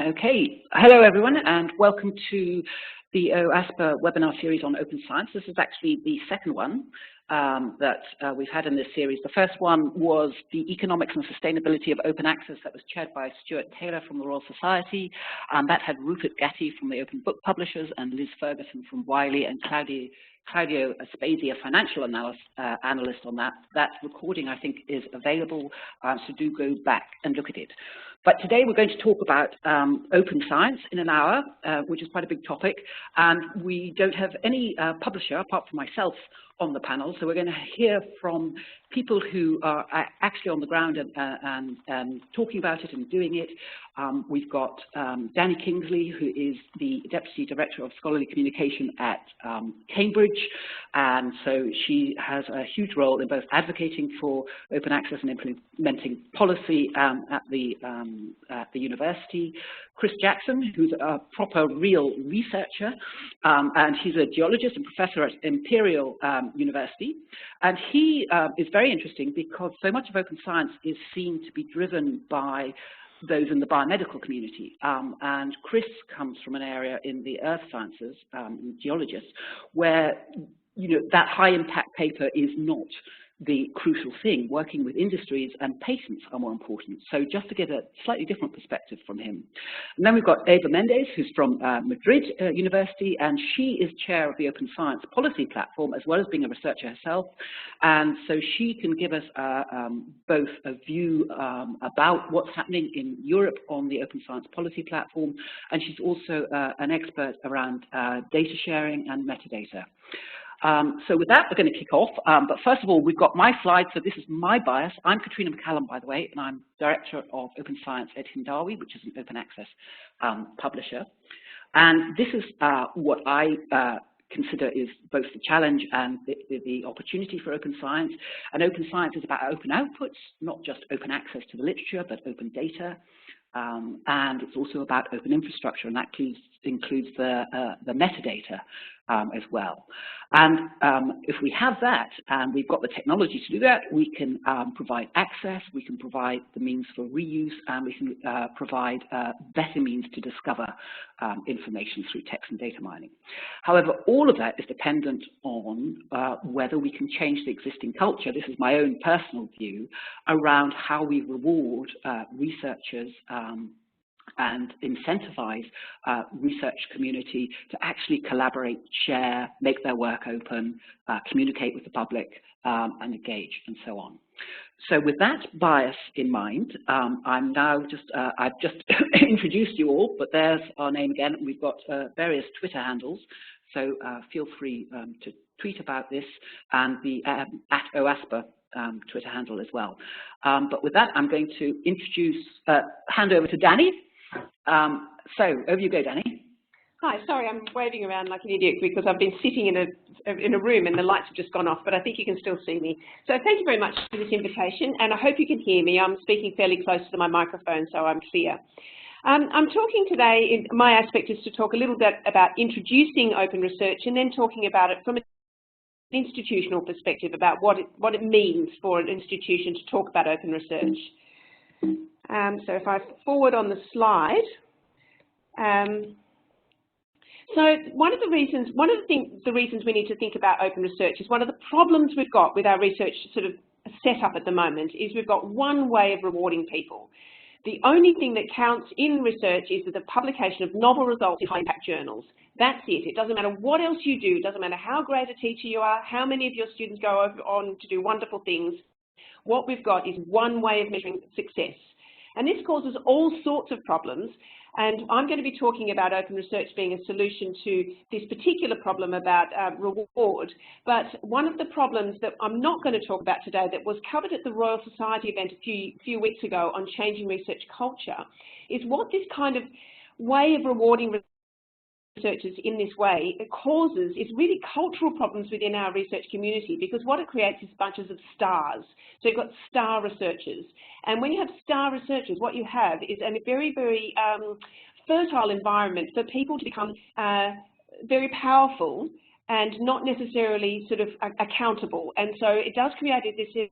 Okay, hello everyone and welcome to the OASPA webinar series on open science. This is actually the second one that we've had in this series. The first one was the economics and sustainability of open access that was chaired by Stuart Taylor from the Royal Society. That had Rupert Gatty from the Open Book Publishers and Liz Ferguson from Wiley and Claudio Aspesi, a financial analyst on that. That recording, I think, is available, so do go back and look at it. But today we're going to talk about open science in an hour, which is quite a big topic, and we don't have any publisher apart from myself on the panel, so we're going to hear from people who are actually on the ground and talking about it and doing it. We've got Danny Kingsley, who is the Deputy Director of Scholarly Communication at Cambridge, and so she has a huge role in both advocating for open access and implementing policy at the university. Chris Jackson, who's a proper real researcher, and he's a geologist and professor at Imperial University, and he is very interesting because so much of open science is seen to be driven by those in the biomedical community, and Chris comes from an area in the earth sciences, geologists, where that high impact paper is not the crucial thing. Working with industries and patents are more important. So just to get a slightly different perspective from him. And then we've got Eva Méndez, who's from Madrid University, and she is chair of the Open Science Policy Platform, as well as being a researcher herself. And so she can give us both a view about what's happening in Europe on the Open Science Policy Platform, and she's also an expert around data sharing and metadata. So with that, we're going to kick off. But first of all, we've got my slides. So this is my bias. I'm Catriona MacCallum, by the way, and I'm Director of Open Science at Hindawi, which is an open access publisher. And this is what I consider is both the challenge and the opportunity for open science. And open science is about open outputs, not just open access to the literature, but open data. And it's also about open infrastructure, and that includes the metadata as well. And if we have that, and we've got the technology to do that, we can provide access, we can provide the means for reuse, and we can provide better means to discover information through text and data mining. However, all of that is dependent on whether we can change the existing culture. This is my own personal view around how we reward researchers and incentivize research community to actually collaborate, share, make their work open, communicate with the public, and engage, and so on. So with that bias in mind, I'm now I've just introduced you all, but there's our name again. We've got various Twitter handles, so feel free to tweet about this, and the at OASPA Twitter handle as well. But with that, I'm going to hand over to Danny. So over you go, Danny. Hi, sorry, I'm waving around like an idiot because I've been sitting in a room and the lights have just gone off, but I think you can still see me. So thank you very much for this invitation, and I hope you can hear me. I'm speaking fairly close to my microphone, so I'm clear. I'm talking today, my aspect is to talk a little bit about introducing open research and then talking about it from an institutional perspective about what it means for an institution to talk about open research. So if I forward on the slide, so one of the reasons we need to think about open research is one of the problems we've got with our research sort of setup at the moment is we've got one way of rewarding people. The only thing that counts in research is the publication of novel results in high-impact journals. That's it. It doesn't matter what else you do. It doesn't matter how great a teacher you are, how many of your students go on to do wonderful things. What we've got is one way of measuring success. And this causes all sorts of problems, and I'm going to be talking about open research being a solution to this particular problem about reward. But one of the problems that I'm not going to talk about today that was covered at the Royal Society event a few weeks ago on changing research culture is what this kind of way of rewarding researchers in this way causes is really cultural problems within our research community, because what it creates is bunches of stars. So you've got star researchers, and when you have star researchers, what you have is a very, very fertile environment for people to become very powerful and not necessarily sort of accountable. And so it does create this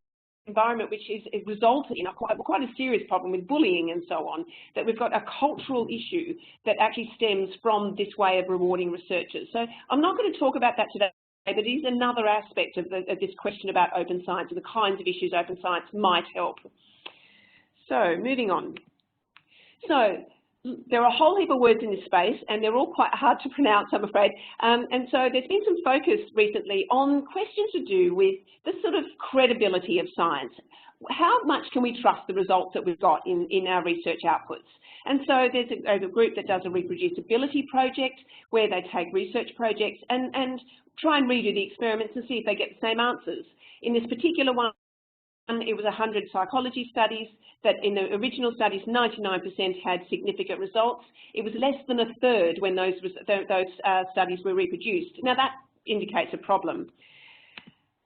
environment which is resulted in quite a serious problem with bullying and so on, that we've got a cultural issue that actually stems from this way of rewarding researchers. So I'm not going to talk about that today, but it is another aspect of this question about open science and the kinds of issues open science might help. So moving on. So there are a whole heap of words in this space, and they're all quite hard to pronounce, I'm afraid. And so there's been some focus recently on questions to do with the sort of credibility of science. How much can we trust the results that we've got in our research outputs? And so there's a group that does a reproducibility project where they take research projects and try and redo the experiments and see if they get the same answers. In this particular one, it was 100 psychology studies that in the original studies, 99% had significant results. It was less than a third when those studies were reproduced. Now that indicates a problem.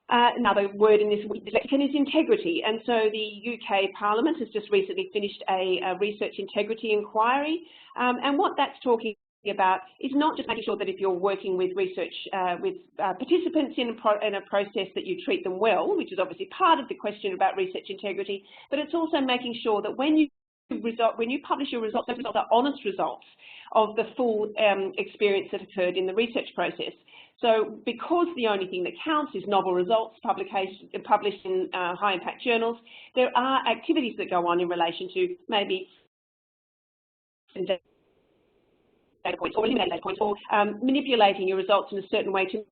Another word in this section is integrity, and so the UK Parliament has just recently finished a research integrity inquiry, and what that's talking about is not just making sure that if you're working with research participants in a process that you treat them well, which is obviously part of the question about research integrity, but it's also making sure that when you publish your results, those results are honest results of the full experience that occurred in the research process. So because the only thing that counts is novel results published in high impact journals, there are activities that go on in relation to maybe data points or eliminating data points or manipulating your results in a certain way to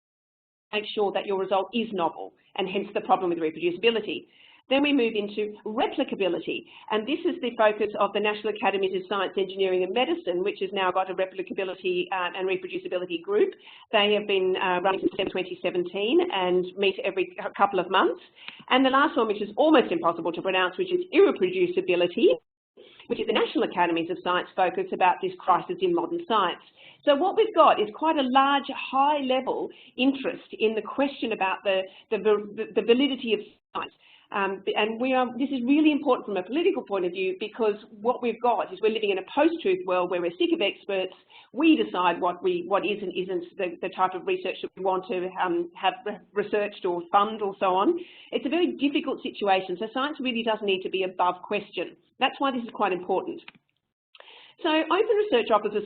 make sure that your result is novel, and hence the problem with reproducibility. Then we move into replicability, and this is the focus of the National Academies of Science, Engineering and Medicine, which has now got a replicability and reproducibility group. They have been running since 2017 and meet every couple of months. And the last one, which is almost impossible to pronounce, which is irreproducibility, which is the National Academies of Science focus about this crisis in modern science. So what we've got is quite a large, high-level interest in the question about the validity of science. And this is really important from a political point of view, because what we've got is we're living in a post-truth world where we're sick of experts. We decide what is and isn't the type of research that we want to have researched or fund or so on. It's a very difficult situation, so science really does need to be above question. That's why this is quite important. So open research offers a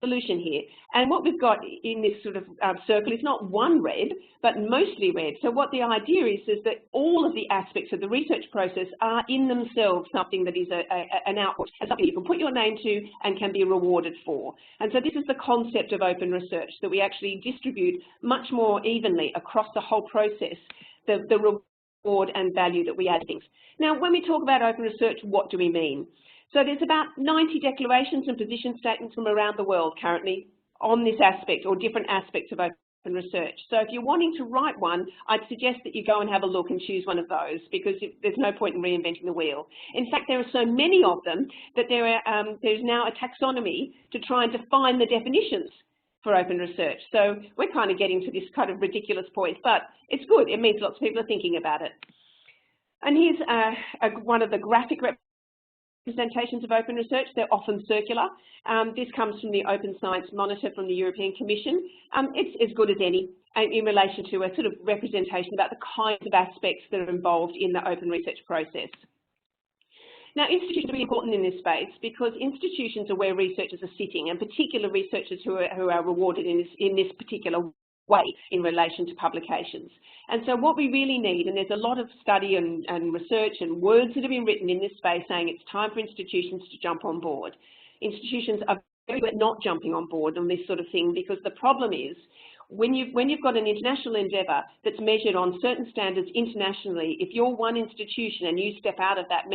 solution here, and what we've got in this sort of circle is not one red, but mostly red. So what the idea is that all of the aspects of the research process are in themselves something that is an output, something you can put your name to and can be rewarded for. And so this is the concept of open research, that we actually distribute much more evenly across the whole process the reward and value that we add to things. Now, when we talk about open research, what do we mean? So there's about 90 declarations and position statements from around the world currently on this aspect or different aspects of open research. So if you're wanting to write one, I'd suggest that you go and have a look and choose one of those, because there's no point in reinventing the wheel. In fact, there are so many of them that there's now a taxonomy to try and define the definitions for open research. So we're kind of getting to this kind of ridiculous point, but it's good. It means lots of people are thinking about it. And here's one of the graphic representations of open research. They're often circular. This comes from the Open Science Monitor from the European Commission. It's as good as any in relation to a sort of representation about the kinds of aspects that are involved in the open research process. Now, institutions are really important in this space, because institutions are where researchers are sitting, and particular researchers who are rewarded in this particular way in relation to publications. And so what we really need, and there's a lot of study and research and words that have been written in this space saying it's time for institutions to jump on board. Institutions are very good at not jumping on board on this sort of thing, because the problem is when you've got an international endeavour that's measured on certain standards internationally, if you're one institution and you step out of that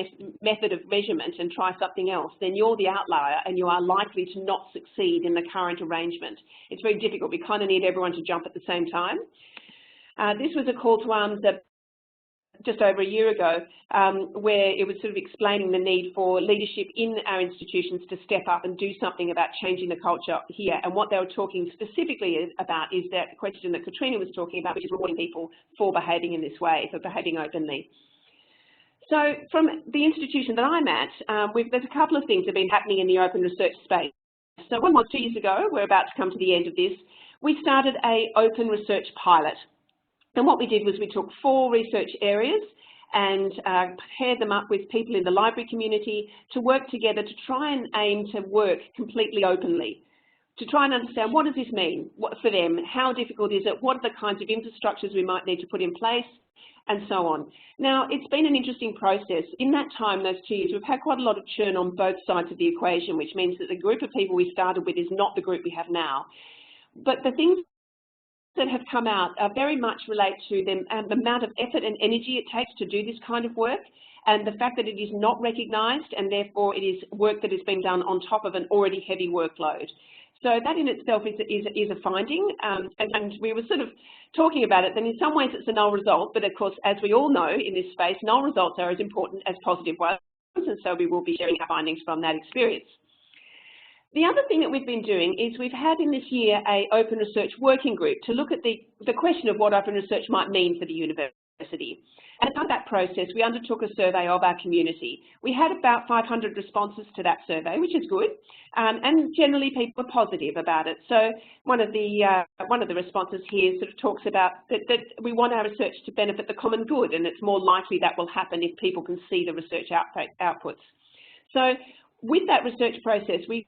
method of measurement and try something else, then you're the outlier and you are likely to not succeed in the current arrangement. It's very difficult. We kind of need everyone to jump at the same time. This was a call to arms that just over a year ago, where it was sort of explaining the need for leadership in our institutions to step up and do something about changing the culture here. And what they were talking specifically about is that question that Catriona was talking about, which is rewarding people for behaving in this way, for behaving openly. So from the institution that I'm at, there's a couple of things that have been happening in the open research space. So one was 2 years ago, we're about to come to the end of this, we started an open research pilot. And what we did was we took 4 research areas and pair them up with people in the library community to work together to try and aim to work completely openly, to try and understand what does this mean for them, how difficult is it, what are the kinds of infrastructures we might need to put in place, and so on. Now, it's been an interesting process. In that time, those 2 years, we've had quite a lot of churn on both sides of the equation, which means that the group of people we started with is not the group we have now. But the things that have come out are very much relate to the amount of effort and energy it takes to do this kind of work, and the fact that it is not recognised, and therefore it is work that has been done on top of an already heavy workload. So that in itself is a finding, and we were sort of talking about it, then in some ways it's a null result, but of course, as we all know in this space, null results are as important as positive ones, and so we will be sharing our findings from that experience. The other thing that we've been doing is we've had in this year a open research working group to look at the question of what open research might mean for the university. And as part of that process, we undertook a survey of our community. We had about 500 responses to that survey, which is good, and generally people were positive about it. So one of the responses here sort of talks about that we want our research to benefit the common good, and it's more likely that will happen if people can see the research outputs. So with that research process, we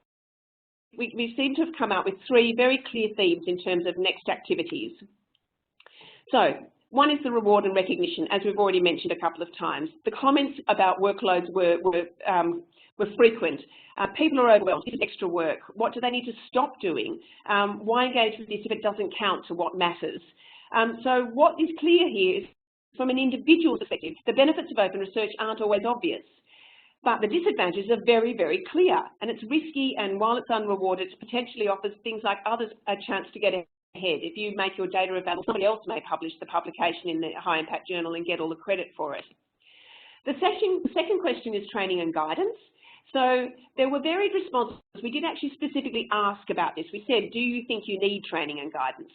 seem to have come out with 3 very clear themes in terms of next activities. So one is the reward and recognition, as we've already mentioned a couple of times. The comments about workloads were frequent. People are overwhelmed. This is extra work. What do they need to stop doing? Why engage with this if it doesn't count to what matters? So what is clear here is, from an individual perspective, the benefits of open research aren't always obvious. But the disadvantages are very, very clear, and it's risky, and while it's unrewarded, it potentially offers things like others a chance to get ahead. If you make your data available, somebody else may publish the publication in the high impact journal and get all the credit for it. The second question is training and guidance. So there were varied responses. We did actually specifically ask about this. We said, do you think you need training and guidance?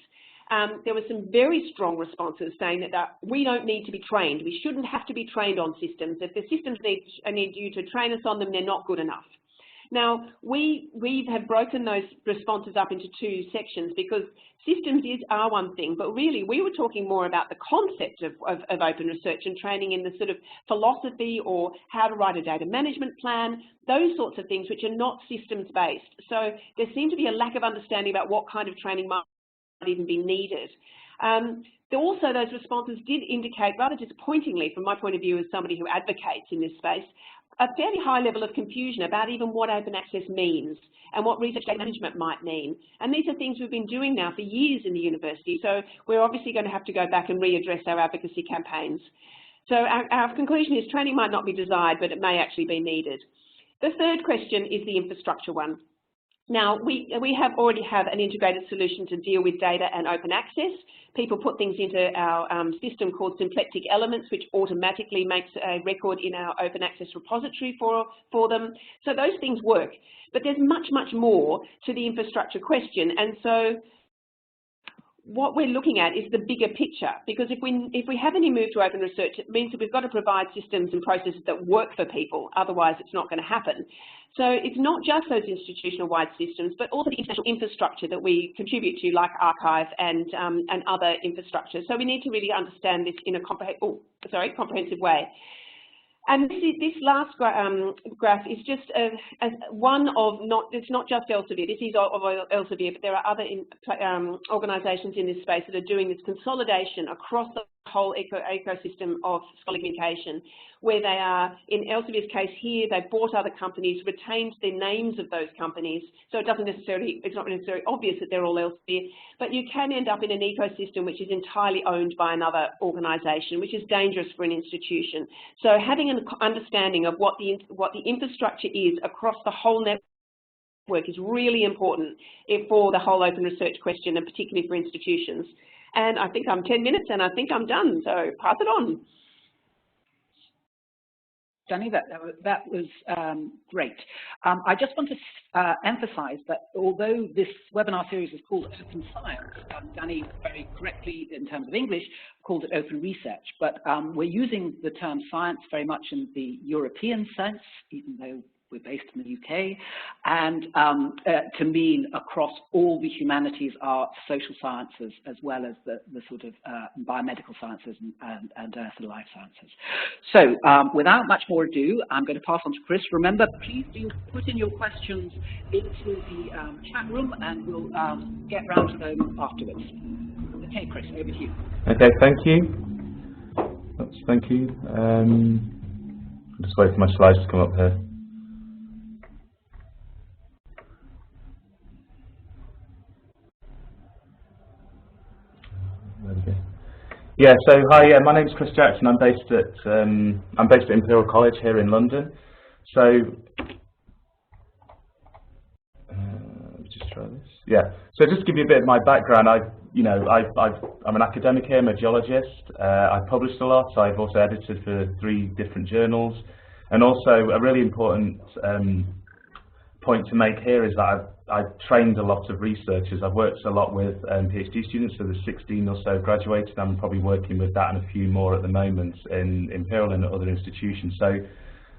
There were some very strong responses saying that we don't need to be trained. We shouldn't have to be trained on systems. If the systems need you to train us on them, they're not good enough. Now, we have broken those responses up into 2 sections because systems are one thing, but really we were talking more about the concept of open research and training in the sort of philosophy or how to write a data management plan, those sorts of things which are not systems based. So there seemed to be a lack of understanding about what kind of training might even be needed. Also, those responses did indicate, rather disappointingly from my point of view as somebody who advocates in this space, a fairly high level of confusion about even what open access means and what research data management might mean. And these are things we've been doing now for years in the university, so we're obviously going to have to go back and readdress our advocacy campaigns. So our conclusion is training might not be desired, but it may actually be needed. The third question is the infrastructure one. Now, we already have an integrated solution to deal with data and open access. People put things into our system called Symplectic Elements, which automatically makes a record in our open access repository for them. So those things work. But there's much, much more to the infrastructure question. And so what we're looking at is the bigger picture, because if we have any move to open research, it means that we've got to provide systems and processes that work for people, otherwise it's not going to happen. So it's not just those institutional-wide systems, but also the international infrastructure that we contribute to, like archive and other infrastructure. So we need to really understand this in a comprehensive way. And this last graph is just one of, it's not just Elsevier, this is of Elsevier, but there are other organisations in this space that are doing this consolidation across the whole ecosystem of scholarly communication, where they are, in Elsevier's case here, they bought other companies, retained the names of those companies, so it's not necessarily obvious that they're all Elsevier, but you can end up in an ecosystem which is entirely owned by another organisation, which is dangerous for an institution. So having an understanding of what the infrastructure is across the whole network is really important for the whole open research question, and particularly for institutions. And I think I'm 10 minutes and I think I'm done, so pass it on. Danny, that was great. I just want to emphasize that although this webinar series is called Open Science, Danny very correctly, in terms of English, called it open research, but we're using the term science very much in the European sense, even though we're based in the UK, and to mean across all the humanities, arts, social sciences, as well as the sort of biomedical sciences and earth and life sciences. So without much more ado, I'm going to pass on to Chris. Remember, please do put in your questions into the chat room, and we'll get round to them afterwards. Okay, Chris, over to you. Okay, thank you. Thank you. Just wait for my slides to come up here. There we go. Yeah. So hi. My name's Chris Jackson. I'm based at Imperial College here in London. So just try this. Yeah. So just to give you a bit of my background, I'm an academic here. I'm a geologist. I've published a lot. I've also edited for 3 different journals, and also a really important point to make here is that I've trained a lot of researchers. I've worked a lot with PhD students, so there's 16 or so graduated. I'm probably working with that and a few more at the moment in Imperial and other institutions. So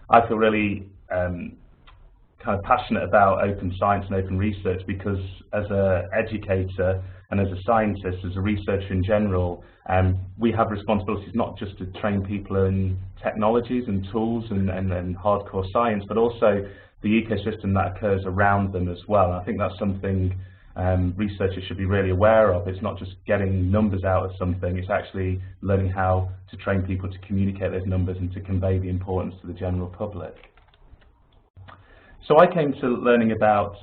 I feel really kind of passionate about open science and open research, because as an educator and as a scientist, as a researcher in general, we have responsibilities not just to train people in technologies and tools and hardcore science, but also the ecosystem that occurs around them as well. I think that's something researchers should be really aware of. It's not just getting numbers out of something, it's actually learning how to train people to communicate those numbers and to convey the importance to the general public. So I came to learning about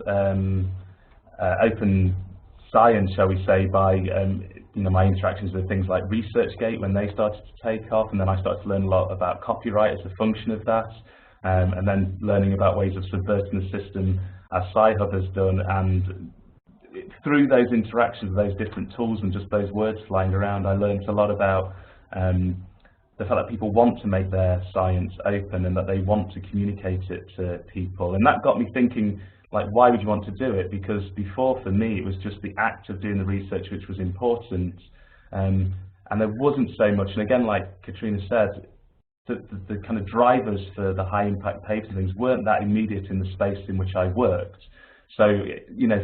open science, shall we say, by my interactions with things like ResearchGate when they started to take off, and then I started to learn a lot about copyright as a function of that, and then learning about ways of subverting the system as Sci-Hub has done. And through those interactions with those different tools and just those words flying around, I learned a lot about the fact that people want to make their science open and that they want to communicate it to people. And that got me thinking, like, why would you want to do it? Because before, for me, it was just the act of doing the research which was important, and there wasn't so much. And again, like Catriona said, the kind of drivers for the high impact papers things weren't that immediate in the space in which I worked. So,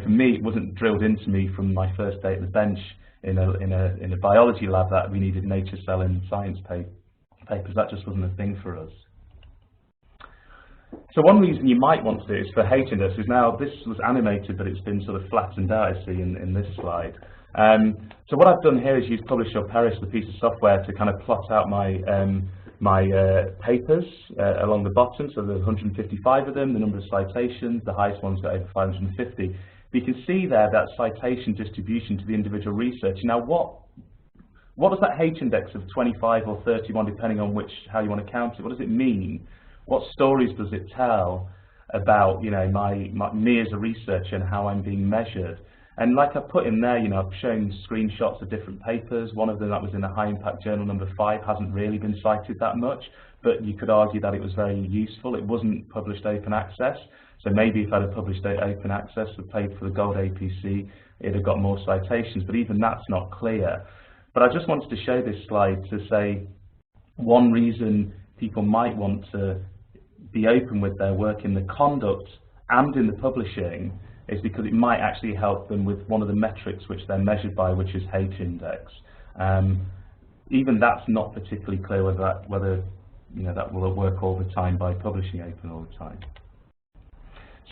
for me, it wasn't drilled into me from my first day at the bench in a biology lab that we needed nature, cell and science papers. That just wasn't a thing for us. So one reason you might want to do it is for H-index. Now this was animated, but it's been sort of flattened out, I see, in this slide. So what I've done here is use Publish or Perish, the piece of software, to kind of plot out my papers along the bottom. So there's 155 of them, the number of citations, the highest one's got over 550. But you can see there that citation distribution to the individual research. Now what does that H-index of 25 or 31, depending on how you want to count it, what does it mean? What stories does it tell about, me as a researcher and how I'm being measured? And like I put in there, I've shown screenshots of different papers. One of them that was in the high impact journal number 5 hasn't really been cited that much, but you could argue that it was very useful. It wasn't published open access, so maybe if I'd have published open access and paid for the gold APC, it'd have got more citations, but even that's not clear. But I just wanted to show this slide to say one reason people might want to be open with their work in the conduct and in the publishing is because it might actually help them with one of the metrics which they're measured by, which is H-index. Even that's not particularly clear whether that will work all the time by publishing open all the time.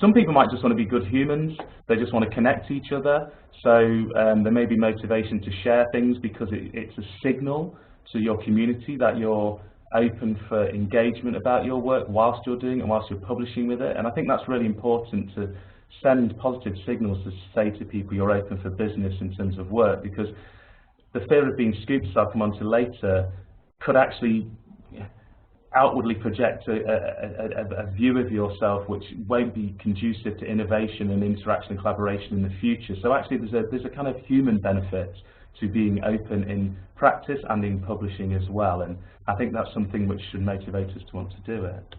Some people might just want to be good humans. They just want to connect to each other. So there may be motivation to share things because it's a signal to your community that you're open for engagement about your work whilst you're doing it and whilst you're publishing with it. And I think that's really important, to send positive signals to say to people you're open for business in terms of work, because the fear of being scooped, as I'll come on to later, could actually outwardly project a view of yourself which won't be conducive to innovation and interaction and collaboration in the future. So actually there's a kind of human benefit to being open in practice and in publishing as well, and I think that's something which should motivate us to want to do it.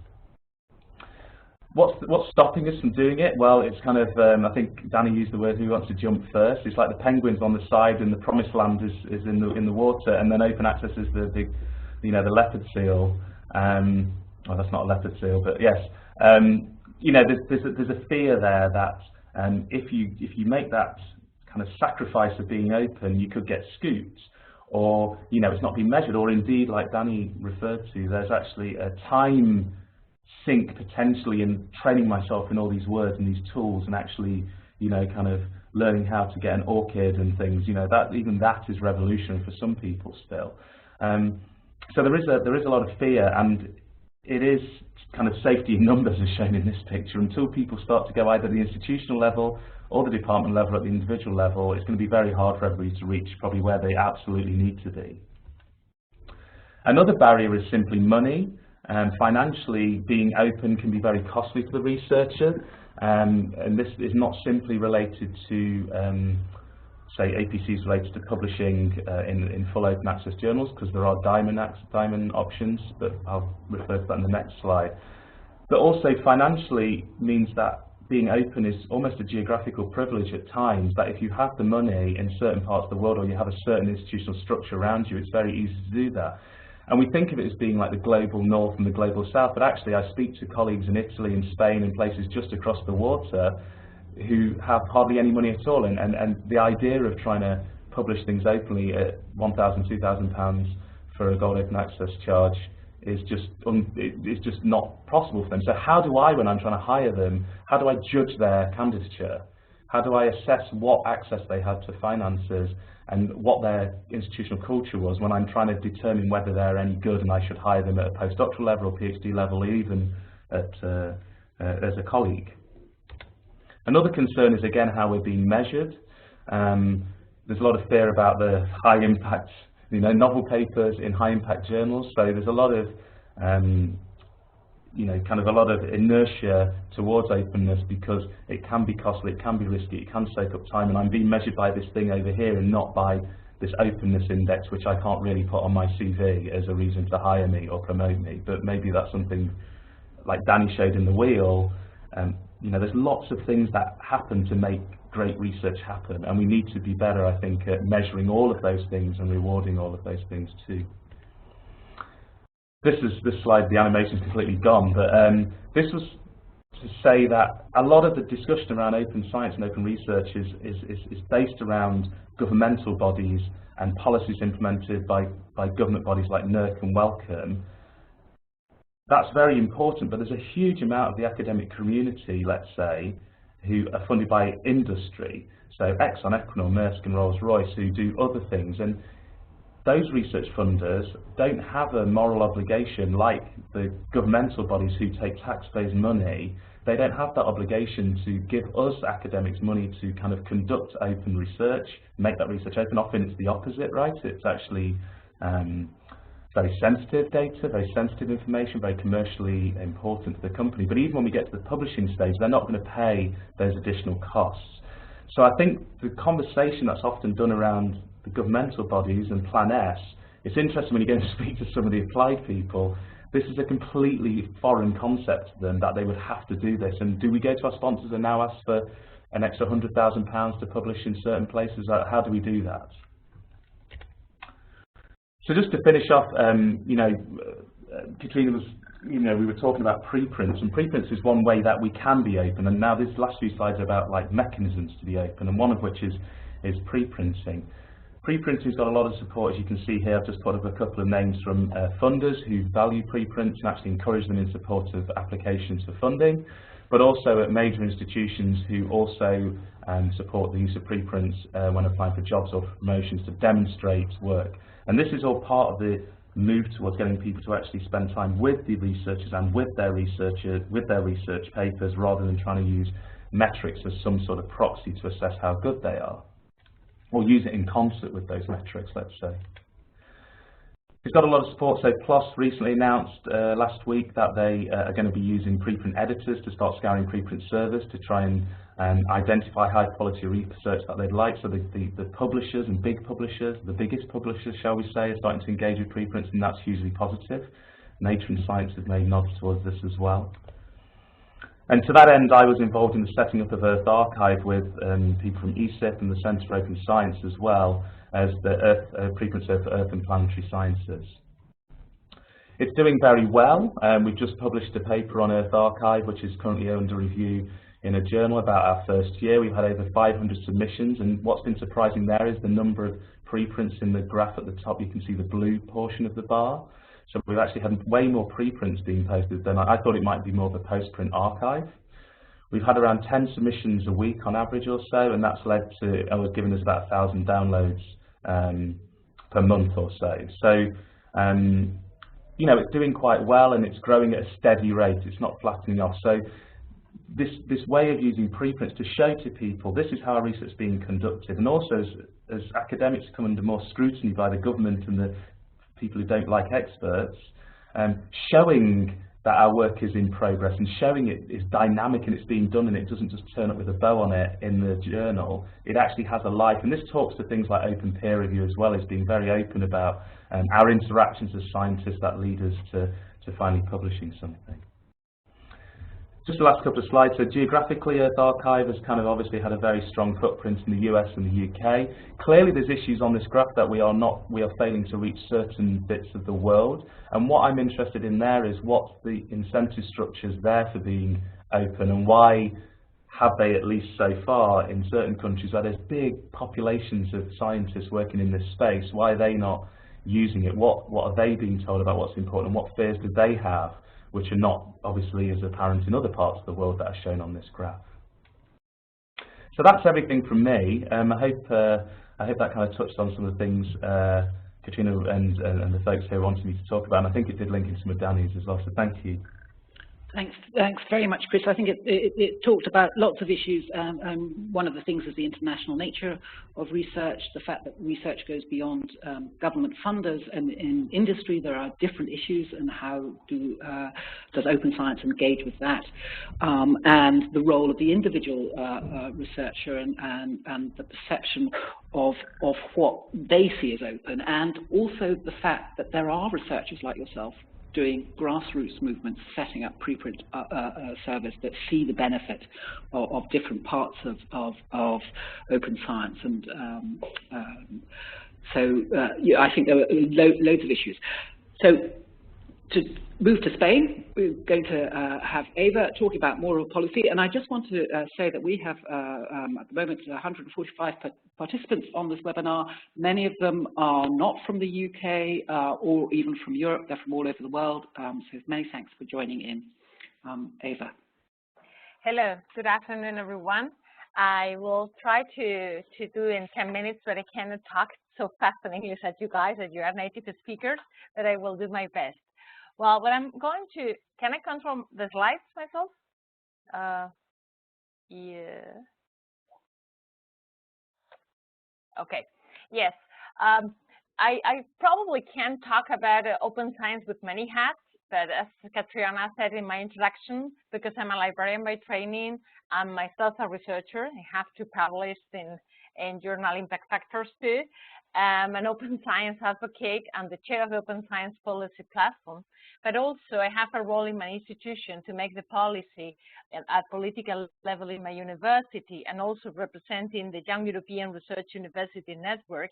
What's stopping us from doing it? Well, it's kind of, I think Danny used the word, who wants to jump first. It's like the penguins on the side and the promised land is in the water, and then open access is the big, the leopard seal. Well, that's not a leopard seal, but yes. there's a fear there that if you make that kind of sacrifice of being open, you could get scooped, or it's not being measured, or indeed, like Danny referred to, there's actually a time sink potentially in training myself in all these words and these tools, and actually kind of learning how to get an ORCID and things. Even that is revolutionary for some people still. So there is a lot of fear, and it is kind of safety in numbers as shown in this picture. Until people start to go either the institutional level or the department level at the individual level, it's going to be very hard for everybody to reach probably where they absolutely need to be. Another barrier is simply money. Financially, being open can be very costly for the researcher, and this is not simply related to say APCs related to publishing in full open access journals, because there are diamond options, but I'll refer to that in the next slide. But also financially means that being open is almost a geographical privilege at times, that if you have the money in certain parts of the world, or you have a certain institutional structure around you, it's very easy to do that. And we think of it as being like the global north and the global south, but actually I speak to colleagues in Italy and Spain and places just across the water who have hardly any money at all, and the idea of trying to publish things openly at £1,000, £2,000 for a gold open access charge is just not possible for them. So how do I, when I'm trying to hire them, how do I judge their candidature? How do I assess what access they had to finances and what their institutional culture was when I'm trying to determine whether they're any good and I should hire them at a postdoctoral level or PhD level, even as a colleague? Another concern is, again, how we're being measured. There's a lot of fear about the high impact, novel papers in high impact journals. So there's a lot of, kind of a lot of inertia towards openness, because it can be costly, it can be risky, it can soak up time, and I'm being measured by this thing over here and not by this openness index, which I can't really put on my CV as a reason to hire me or promote me. But maybe that's something like Danny showed in the wheel. There's lots of things that happen to make great research happen, and we need to be better, I think, at measuring all of those things and rewarding all of those things too. This slide, the animation's completely gone, but this was to say that a lot of the discussion around open science and open research is based around governmental bodies and policies implemented by government bodies like NERC and Wellcome. That's very important, but there's a huge amount of the academic community, let's say, who are funded by industry. So Exxon, Equinor, Maersk and Rolls-Royce, who do other things. And those research funders don't have a moral obligation like the governmental bodies who take taxpayers' money. They don't have that obligation to give us academics money to kind of conduct open research, make that research open. Often it's the opposite, right? It's actually very sensitive data, very sensitive information, very commercially important to the company. But even when we get to the publishing stage, they're not going to pay those additional costs. So I think the conversation that's often done around the governmental bodies and Plan S, it's interesting when you go and speak to some of the applied people, this is a completely foreign concept to them, that they would have to do this. And do we go to our sponsors and now ask for an extra £100,000 to publish in certain places? How do we do that? So just to finish off, Catriona was, we were talking about preprints, and preprints is one way that we can be open. And now these last few slides are about like mechanisms to be open, and one of which is preprinting. Preprinting's got a lot of support, as you can see here. I've just put up a couple of names from funders who value preprints and actually encourage them in support of applications for funding, but also at major institutions who also support the use of preprints when applying for jobs or promotions to demonstrate work. And this is all part of the move towards getting people to actually spend time with the researchers and with their research papers, rather than trying to use metrics as some sort of proxy to assess how good they are, or use it in concert with those metrics, let's say. It's got a lot of support. So PLOS recently announced last week that they are going to be using preprint editors to start scouring preprint servers to try and identify high quality research that they'd like. So the publishers and big publishers, the biggest publishers, shall we say, are starting to engage with preprints, and that's hugely positive. Nature and Science have made nods towards this as well. And to that end, I was involved in the setting up of Earth Archive with people from ESIP and the Centre for Open Science, as well as the preprints for Earth and Planetary Sciences. It's doing very well. We've just published a paper on Earth Archive, which is currently under review in a journal about our first year. We've had over 500 submissions, and what's been surprising there is the number of preprints. In the graph at the top. You can see the blue portion of the bar. So we've actually had way more preprints being posted than I thought it might be more of a postprint archive. We've had around 10 submissions a week on average or so, and that's led to, given us about 1,000 downloads per month or so. So, you know, it's doing quite well, and it's growing at a steady rate. It's not flattening off. So this way of using preprints to show to people this is how our research is being conducted, and also as academics come under more scrutiny by the government and the people who don't like experts, showing that our work is in progress and showing it is dynamic and it's being done and it doesn't just turn up with a bow on it in the journal. It actually has a life, and this talks to things like open peer review as well as being very open about our interactions as scientists that lead us to finally publishing something. Just the last couple of slides. So geographically, Earth Archive has kind of obviously had a very strong footprint in the US and the UK. Clearly there's issues on this graph that we are failing to reach certain bits of the world. And what I'm interested in there is what's the incentive structures there for being open, and why have they, at least so far, in certain countries where there's big populations of scientists working in this space, why are they not using it? What are they being told about what's important, and what fears do they have, which are not obviously as apparent in other parts of the world that are shown on this graph. So that's everything from me. I hope that kind of touched on some of the things Catriona and the folks here wanted me to talk about, and I think it did link into some of Danny's as well, so thank you. Thanks very much, Chris. I think it talked about lots of issues. One of the things is the international nature of research, the fact that research goes beyond government funders, and in industry there are different issues, and how does open science engage with that, and the role of the individual researcher and the perception of what they see as open, and also the fact that there are researchers like yourself doing grassroots movements, setting up preprint service that see the benefit of different parts of open science. And yeah, I think there were loads of issues. So to move to Spain, we're going to have Eva talking about moral policy. And I just want to say that we have, at the moment, 145 participants on this webinar. Many of them are not from the UK or even from Europe. They're from all over the world. So many thanks for joining in. Eva. Hello, good afternoon, everyone. I will try to do in 10 minutes, but I cannot talk so fast in English as you guys, as you are native speakers, but I will do my best. Well, what I'm going to, can I control the slides myself? Yeah. Okay, yes. I probably can't talk about open science with many hats, but as Catriona said in my introduction, because I'm a librarian by training, I'm myself a researcher. I have to publish in journal Impact Factors too. I'm an open science advocate and the chair of the Open Science Policy Platform, but also I have a role in my institution to make the policy at political level in my university, and also representing the Young European Research University Network,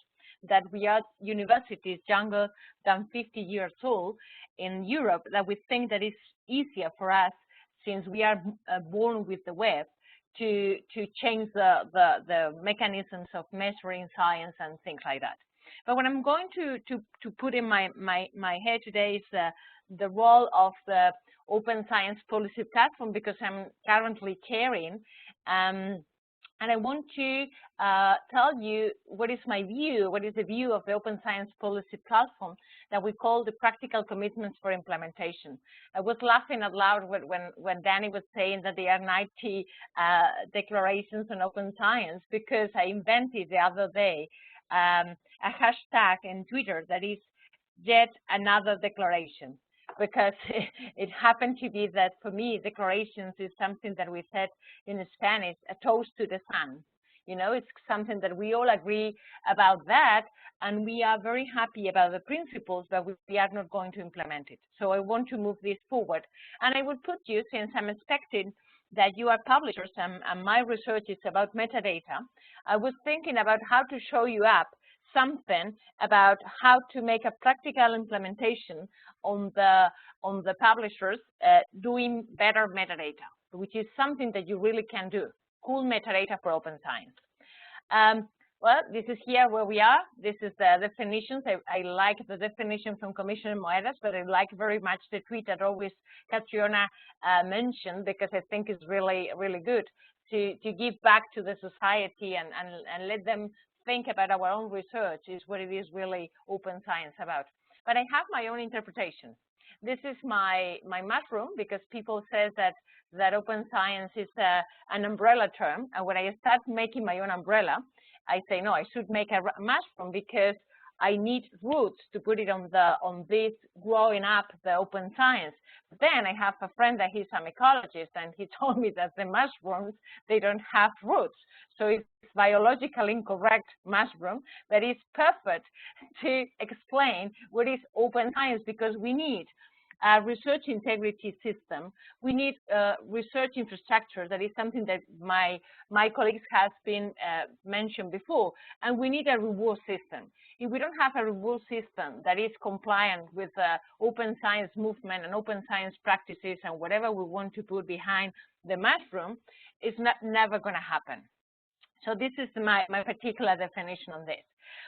that we are universities younger than 50 years old in Europe, that we think that it's easier for us, since we are born with the web, to change the mechanisms of measuring science and things like that. But what I'm going to put in my head today is the role of the Open Science Policy Platform, because I'm currently chairing, and I want to tell you what is my view, what is the view of the Open Science Policy Platform that we call the Practical Commitments for Implementation. I was laughing out loud when Danny was saying that there are 90 declarations on open science, because I invented the other day a hashtag in Twitter that is yet another declaration. Because it happened to be that for me, declarations is something that we said in Spanish, a toast to the sun. You know, it's something that we all agree about that, and we are very happy about the principles, but we are not going to implement it. So I want to move this forward. And I would put you, since I'm expecting that you are publishers and my research is about metadata, I was thinking about how to show you up something about how to make a practical implementation on the publishers doing better metadata, which is something that you really can do. Cool metadata for open science. Well, this is here where we are. This is the definitions. I like the definition from Commissioner Méndez, but I like very much the tweet that always Catriona mentioned, because I think it's really, really good to give back to the society and let them think about our own research is what it is really open science about. But I have my own interpretation. This is my mushroom, because people say that open science is an umbrella term. And when I start making my own umbrella, I say, no, I should make a mushroom because I need roots to put it on this growing up the open science. But then I have a friend that he's a mycologist, and he told me that the mushrooms, they don't have roots. So it's biologically incorrect mushroom, but it's perfect to explain what is open science, because we need a research integrity system. We need research infrastructure. That is something that my colleagues have been mentioned before. And we need a reward system. If we don't have a reward system that is compliant with the open science movement and open science practices and whatever we want to put behind the mushroom, it's never going to happen. So this is my particular definition on this.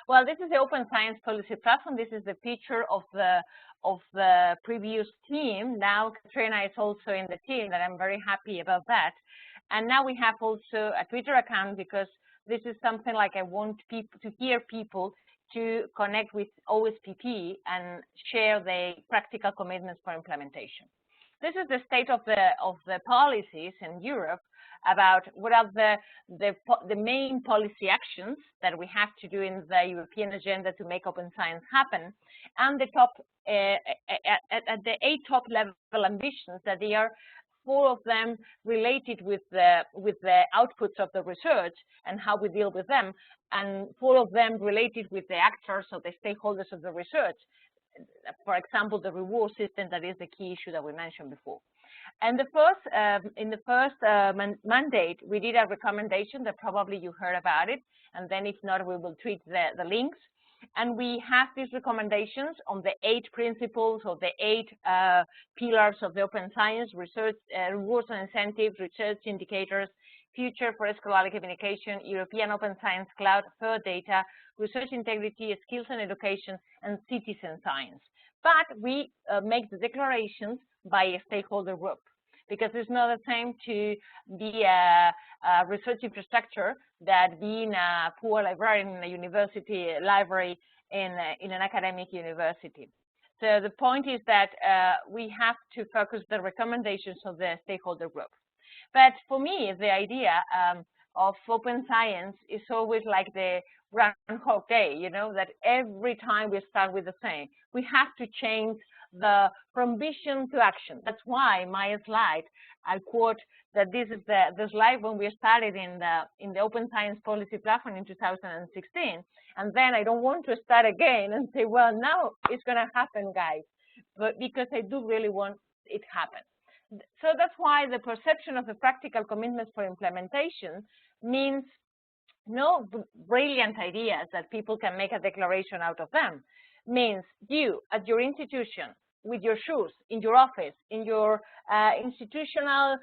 Well, this is the Open Science Policy Platform. This is the picture of the previous team. Now Catriona is also in the team, and I'm very happy about that. And now we have also a Twitter account, because this is something like I want people to hear people to connect with OASPP and share the practical commitments for implementation. This is the state of the policies in Europe about what are the main policy actions that we have to do in the European agenda to make open science happen, and the top at the 8 top level ambitions, that they are 4 of them related with the outputs of the research and how we deal with them, and 4 of them related with the actors or the stakeholders of the research. For example, the reward system, that is the key issue that we mentioned before. And in the first mandate, we did a recommendation that probably you heard about it, and then if not, we will tweet the links. And we have these recommendations on the 8 principles or the 8 pillars of the open science: research, rewards and incentives, research indicators, future for scholarly communication, European Open Science Cloud, third data, research integrity, skills and education, and citizen science. But we make the declarations by a stakeholder group, because it's not the same to be a research infrastructure that being a poor librarian in a university library in an academic university. So the point is that we have to focus the recommendations of the stakeholder group. But for me, the idea of open science is always like the Groundhog Day, you know, that every time we start with the same. We have to change from vision to action. That's why my slide, I quote that this is the slide when we started in the Open Science Policy Platform in 2016. And then I don't want to start again and say, well, now it's going to happen, guys, but because I do really want it to happen. So that's why the perception of the practical commitments for implementation means no brilliant ideas that people can make a declaration out of them. Means you, at your institution, with your shoes, in your office, in your institutional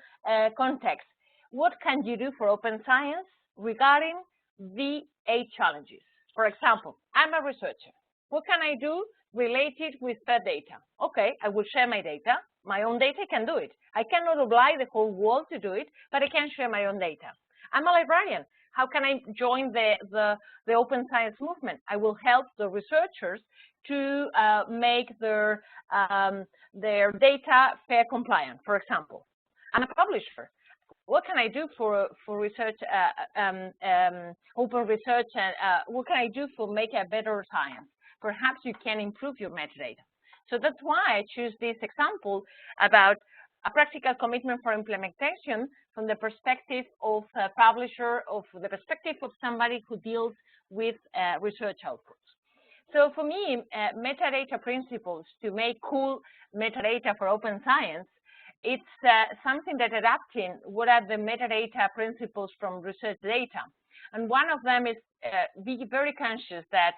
context, what can you do for open science regarding the 8 challenges? For example, I'm a researcher. What can I do related with the data? Okay, I will share my data. My own data can do it. I cannot oblige the whole world to do it, but I can share my own data. I'm a librarian. How can I join the open science movement? I will help the researchers to make their data fair compliant, for example. I'm a publisher. What can I do for research, open research, and what can I do for make a better science? Perhaps you can improve your metadata. So that's why I choose this example about a practical commitment for implementation from the perspective of a publisher, of the perspective of somebody who deals with research outputs. So for me, metadata principles to make cool metadata for open science it's something that adapting what are the metadata principles from research data. And one of them is be very conscious that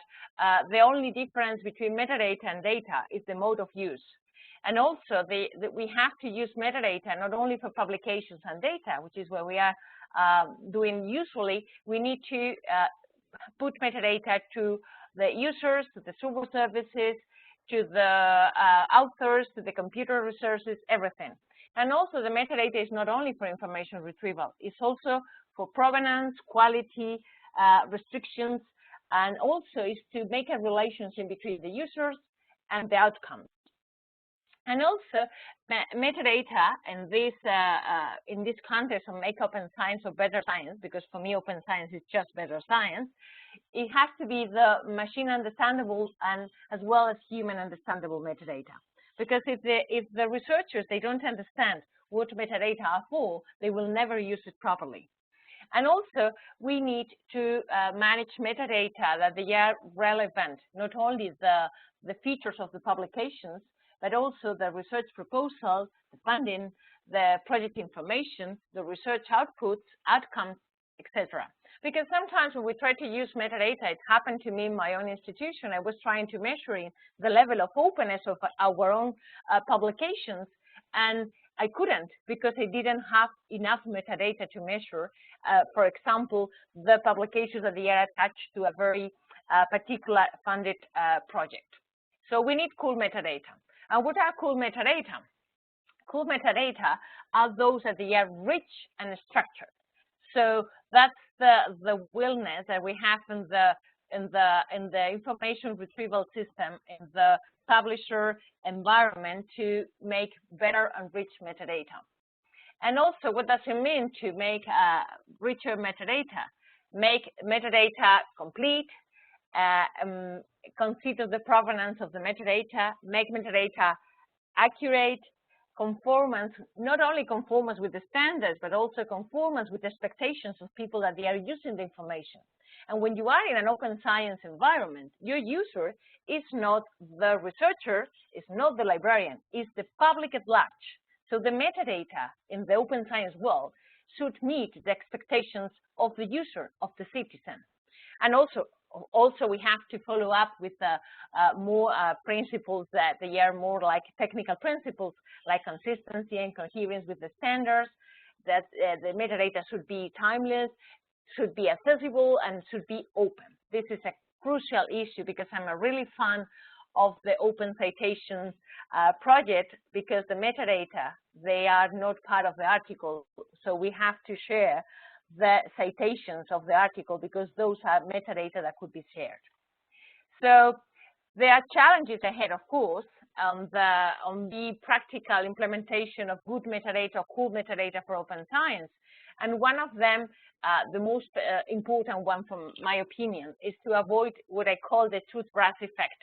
the only difference between metadata and data is the mode of use. And also, we have to use metadata not only for publications and data, which is what we are doing usually. We need to put metadata to the users, to the server services, to the authors, to the computer resources, everything. And also, the metadata is not only for information retrieval. It's also for provenance, quality, restrictions, and also is to make a relationship between the users and the outcomes. And also, metadata in this context of make open science or better science, because for me open science is just better science, it has to be the machine understandable and as well as human understandable metadata. Because if the researchers, they don't understand what metadata are for, they will never use it properly. And also, we need to manage metadata that they are relevant, not only the features of the publications, but also the research proposal, the funding, the project information, the research outputs, outcomes, etc. Because sometimes when we try to use metadata, it happened to me in my own institution. I was trying to measure the level of openness of our own publications, and I couldn't because I didn't have enough metadata to measure, for example, the publications that they are attached to a very particular funded project. So we need cool metadata. And what are cool metadata? Cool metadata are those that they are rich and structured. So that's the willingness that we have in the information retrieval system, in the publisher environment to make better and rich metadata. And also, what does it mean to make richer metadata? Make metadata complete, consider the provenance of the metadata, make metadata accurate, conformance, not only conformance with the standards, but also conformance with the expectations of people that they are using the information. And when you are in an open science environment, your user is not the researcher, is not the librarian, is the public at large. So the metadata in the open science world should meet the expectations of the user, of the citizen. And also we have to follow up with more principles that they are more like technical principles, like consistency and coherence with the standards, that the metadata should be timeless, should be accessible, and should be open. This is a crucial issue because I'm a really fan of the open citations project, because the metadata, they are not part of the article, so we have to share the citations of the article because those are metadata that could be shared. So there are challenges ahead, of course, on the practical implementation of good metadata or cool metadata for open science. And one of them, the most important one from my opinion, is to avoid what I call the toothbrush effect.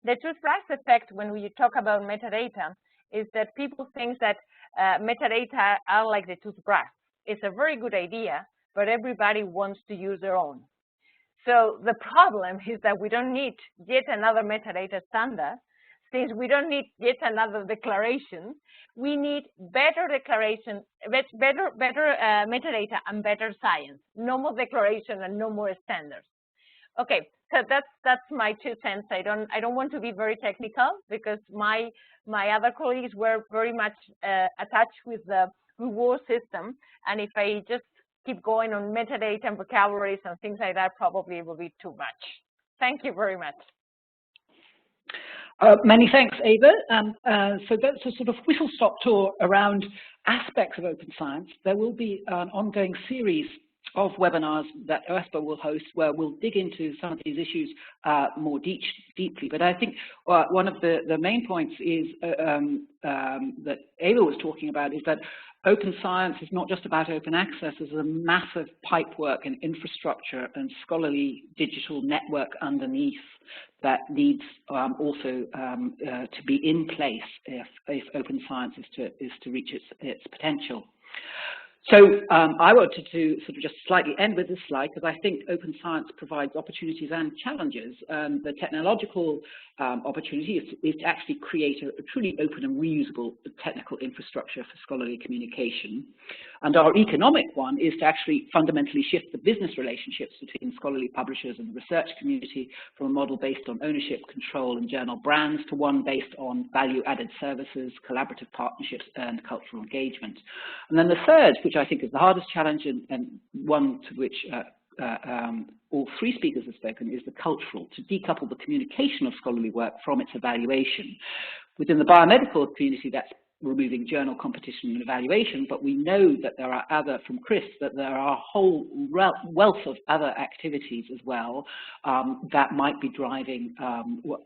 The toothbrush effect, when we talk about metadata, is that people think that metadata are like the toothbrush. It's a very good idea, but everybody wants to use their own. So the problem is that we don't need yet another metadata standard. Since we don't need yet another declaration, we need better declaration, better metadata and better science. No more declaration and no more standards. Okay, so that's my 2 cents. I don't want to be very technical because my other colleagues were very much attached with the reward system, and if I just keep going on metadata and vocabularies and things like that, probably it will be too much. Thank you very much. Many thanks, Ava. So that's a sort of whistle-stop tour around aspects of open science. There will be an ongoing series of webinars that OASPA will host where we'll dig into some of these issues more deeply. But I think one of the main points is that Ava was talking about is that open science is not just about open access. There's a massive pipework and infrastructure and scholarly digital network underneath that needs also to be in place if open science is to reach its potential. So I wanted to sort of just slightly end with this slide because I think open science provides opportunities and challenges. The technological opportunity is to actually create a truly open and reusable technical infrastructure for scholarly communication. And our economic one is to actually fundamentally shift the business relationships between scholarly publishers and the research community from a model based on ownership, control, and journal brands to one based on value-added services, collaborative partnerships, and cultural engagement. And then the third, which I think is the hardest challenge and one to which all three speakers have spoken, is the cultural, to decouple the communication of scholarly work from its evaluation. Within the biomedical community, that's removing journal competition and evaluation, but we know that there are other, from Chris, that there are a whole wealth of other activities as well that might be driving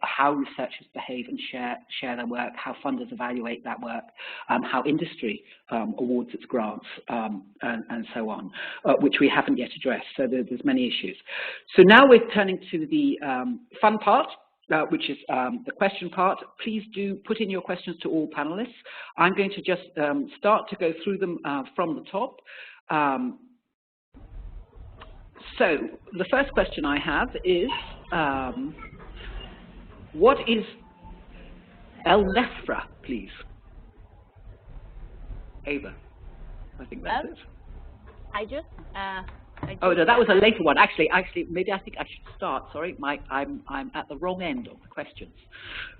how researchers behave and share their work, how funders evaluate that work, how industry awards its grants, and so on, which we haven't yet addressed. So there's many issues. So now we're turning to the fun part, which is the question part. Please do put in your questions to all panelists. I'm going to just start to go through them from the top. So the first question I have is, what is El-Nefra, please? Ava, I think that's it. Oh no, that was a later one. Actually, maybe I think I should start. Sorry, I'm at the wrong end of the questions.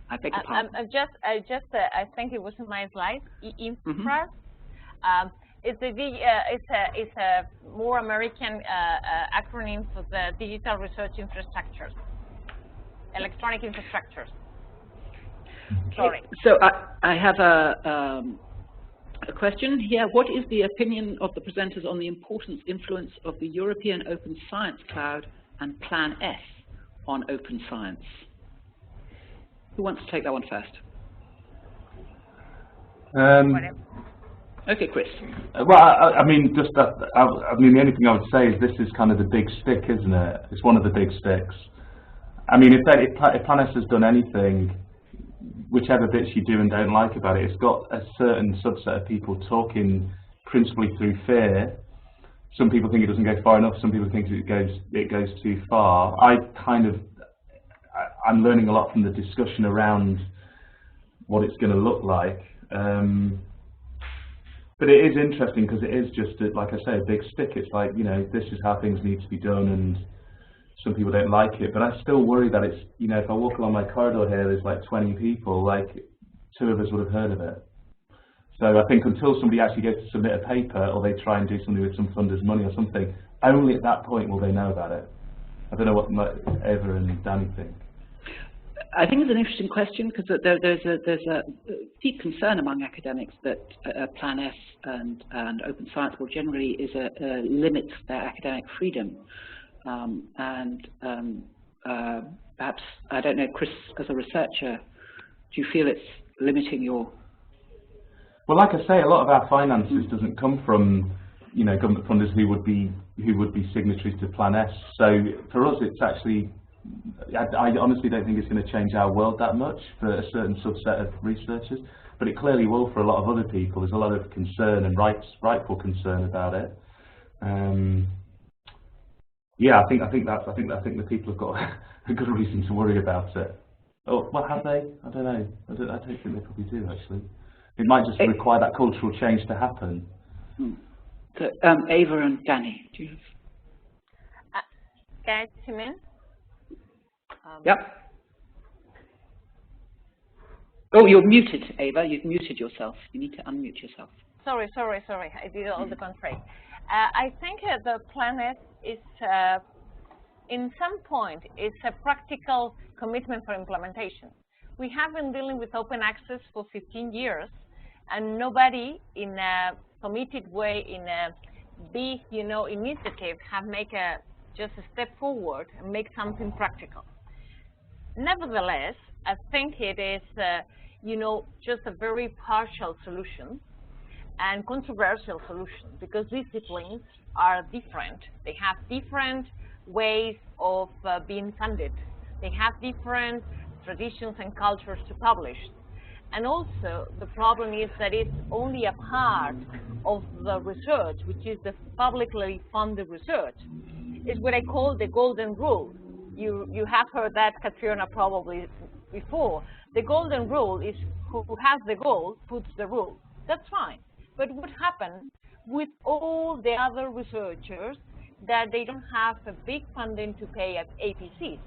I beg your pardon. I think it was in my slide. Infra. It's a more American acronym for the digital research infrastructures, electronic infrastructures. Sorry. So I have a question here. What is the opinion of the presenters on the influence of the European Open Science Cloud and Plan S on open science? Who wants to take that one first? Okay, Chris. Well, I mean, the only thing I would say is this is kind of the big stick, isn't it? It's one of the big sticks. I mean, if Plan S has done anything, whichever bits you do and don't like about it, it's got a certain subset of people talking principally through fear. Some people think it doesn't go far enough. Some people think it goes too far. I'm learning a lot from the discussion around what it's going to look like. But it is interesting because it is just, like I say, a big stick. It's like, you know, this is how things need to be done, and some people don't like it, but I still worry that it's, you know, if I walk along my corridor here, there's like 20 people, like 2 of us would have heard of it. So I think until somebody actually goes to submit a paper or they try and do something with some funder's money or something, only at that point will they know about it. I don't know what Eva and Danny think. I think it's an interesting question because there's a deep concern among academics that Plan S and open science more generally limits their academic freedom. Perhaps, I don't know, Chris, as a researcher, do you feel it's limiting your? Well, like I say, a lot of our finances doesn't come from, you know, government funders who would be signatories to Plan S. So for us, it's actually, I honestly don't think it's going to change our world that much for a certain subset of researchers, but it clearly will for a lot of other people. There's a lot of concern and rightful concern about it. Yeah, I think the people have got a good reason to worry about it. Oh, well, have they? I don't know. I don't think they probably do, actually. It might just require that cultural change to happen. So, Ava and Danny, do you have? Can I come in? Yep. Oh, you're muted, Ava. You've muted yourself. You need to unmute yourself. Sorry. I did all the contrary. I think the Plan S is, in some point, it's a practical commitment for implementation. We have been dealing with open access for 15 years, and nobody in a committed way, in a big, you know, initiative, have made just a step forward and make something practical. Nevertheless, I think it is, you know, just a very partial solution and controversial solution, because disciplines are different. They have different ways of being funded. They have different traditions and cultures to publish. And also, the problem is that it's only a part of the research, which is the publicly funded research. It's what I call the golden rule. You have heard that, Catriona, probably before. The golden rule is who has the goal puts the rule. That's fine. But what happens with all the other researchers that they don't have a big funding to pay at APCs?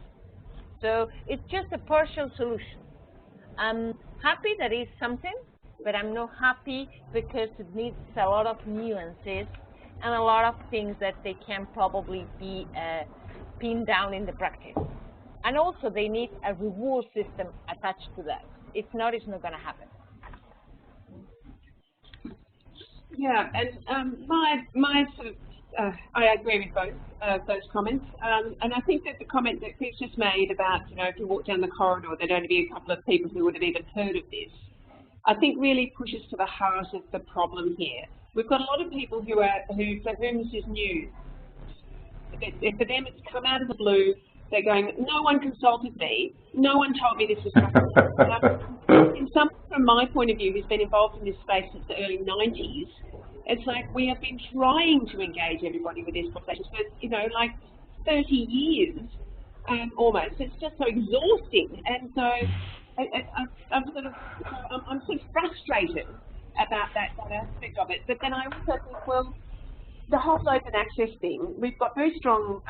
So it's just a partial solution. I'm happy that it's something, but I'm not happy because it needs a lot of nuances and a lot of things that they can probably be pinned down in the practice. And also they need a reward system attached to that. If not, it's not going to happen. Yeah, and my sort of, I agree with both those comments, and I think that the comment that Chris just made about, if you walk down the corridor, there'd only be a couple of people who would have even heard of this, I think really pushes to the heart of the problem here. We've got a lot of people for whom this is new. For them, it's come out of the blue. They're going, no one consulted me, no one told me this was happening. In some, from my point of view, who's been involved in this space since the early 90s, it's like we have been trying to engage everybody with these conversations for, like 30 years almost. It's just so exhausting. And so I'm sort of frustrated about that aspect of it. But then I also think, well, the whole open access thing, we've got very strong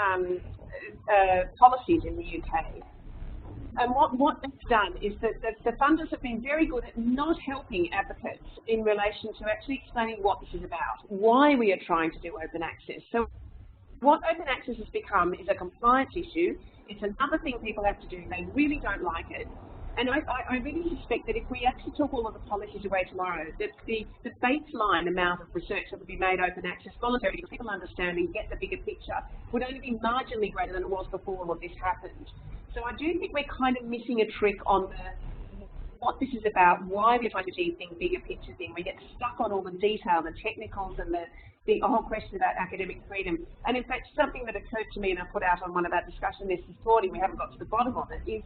policies in the UK. And what that's done is that the funders have been very good at not helping advocates in relation to actually explaining what this is about, why we are trying to do open access. So what open access has become is a compliance issue. It's another thing people have to do. They really don't like it. And I really suspect that if we actually took all of the policies away tomorrow, that the baseline amount of research that would be made open access voluntarily, so people understand and get the bigger picture, would only be marginally greater than it was before all of this happened. So I do think we're kind of missing a trick on what this is about, why we're trying to do things, bigger picture thing. We get stuck on all the detail, the technicals, and the whole question about academic freedom. And in fact, something that occurred to me, and I put out on one of our discussion lists this morning, we haven't got to the bottom of it, is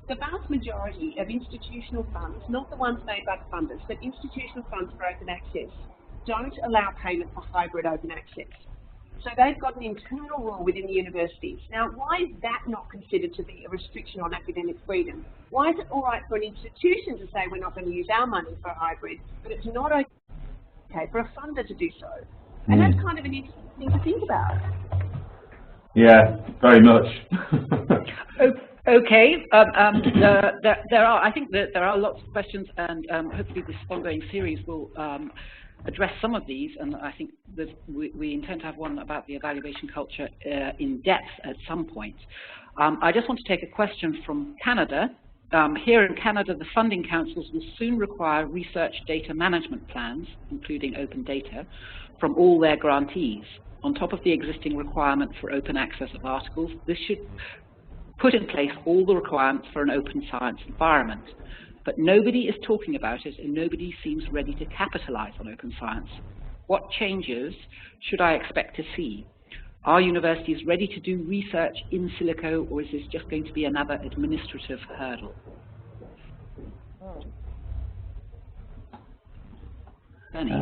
the vast majority of institutional funds, not the ones made by the funders, but institutional funds for open access, don't allow payment for hybrid open access. So they've got an internal rule within the universities. Now, why is that not considered to be a restriction on academic freedom? Why is it all right for an institution to say we're not going to use our money for hybrid, but it's not okay for a funder to do so? And that's kind of an interesting thing to think about. Yeah, very much. Okay, I think that there are lots of questions, and hopefully this ongoing series will address some of these, and I think that we intend to have one about the evaluation culture in depth at some point. I just want to take a question from Canada. Here in Canada, the funding councils will soon require research data management plans, including open data, from all their grantees. On top of the existing requirement for open access of articles, this should put in place all the requirements for an open science environment. But nobody is talking about it, and nobody seems ready to capitalize on open science. What changes should I expect to see? Are universities ready to do research in silico, or is this just going to be another administrative hurdle? Penny?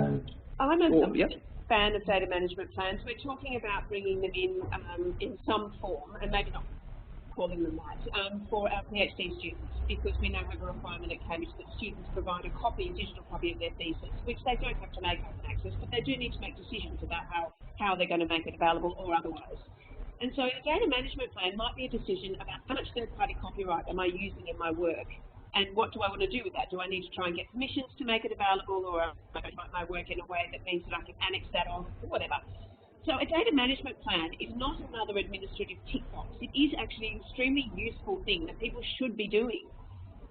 I'm a fan of data management plans. We're talking about bringing them in some form, and maybe not calling them that, for our PhD students, because we now have a requirement at Cambridge that students provide a digital copy of their thesis, which they don't have to make open access, but they do need to make decisions about how they're going to make it available or otherwise. And so a data management plan might be a decision about how much third-party copyright am I using in my work, and what do I want to do with that? Do I need to try and get permissions to make it available, or am I going to write my work in a way that means that I can annex that on, or whatever? So a data management plan is not another administrative tick box. It is actually an extremely useful thing that people should be doing.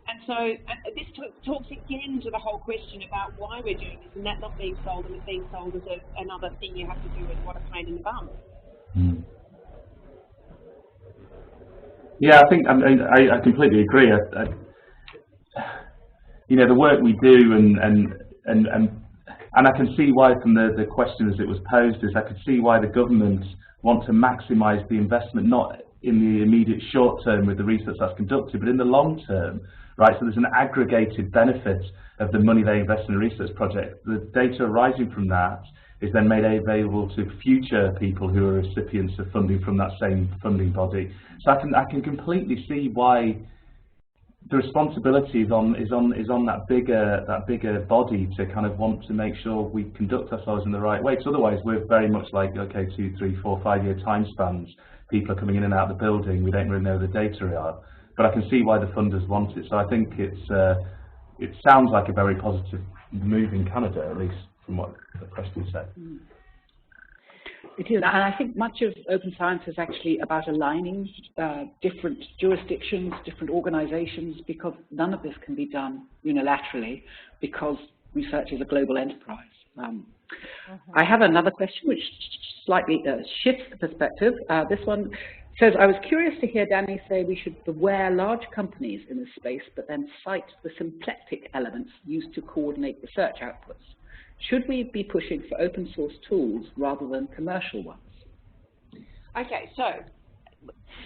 And so this talks again to the whole question about why we're doing this, and that not being sold and it being sold as another thing you have to do, and what a pain in the bum. Yeah, I think I completely agree. You know, the work we do, and I can see why from the question as it was posed is I could see why the government want to maximise the investment, not in the immediate short term with the research that's conducted, but in the long term, right? So there's an aggregated benefit of the money they invest in a research project. The data arising from that is then made available to future people who are recipients of funding from that same funding body. So I can completely see why the responsibility is on that bigger body to kind of want to make sure we conduct ourselves in the right way. Because otherwise we're very much like, okay, 2, 3, 4, 5 year time spans. People are coming in and out of the building. We don't really know the data are. But I can see why the funders want it. So I think it sounds like a very positive move in Canada, at least from what the question said. It is, and I think much of open science is actually about aligning different jurisdictions, different organizations, because none of this can be done unilaterally, because research is a global enterprise. I have another question which slightly shifts the perspective. This one says, I was curious to hear Danny say we should beware large companies in this space, but then cite the symplectic elements used to coordinate research outputs. Should we be pushing for open source tools rather than commercial ones? Okay, so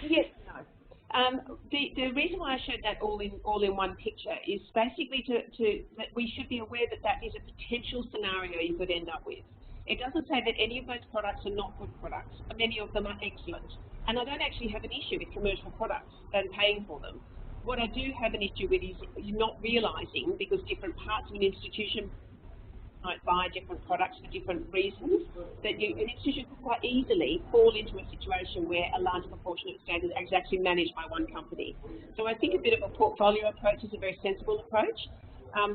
yes, no. The reason why I showed that all in one picture is basically that we should be aware that that is a potential scenario you could end up with. It doesn't say that any of those products are not good products. Many of them are excellent. And I don't actually have an issue with commercial products and paying for them. What I do have an issue with is you're not realising, because different parts of an institution might buy different products for different reasons, that an institution could quite easily fall into a situation where a large proportion of data is actually managed by one company. So I think a bit of a portfolio approach is a very sensible approach.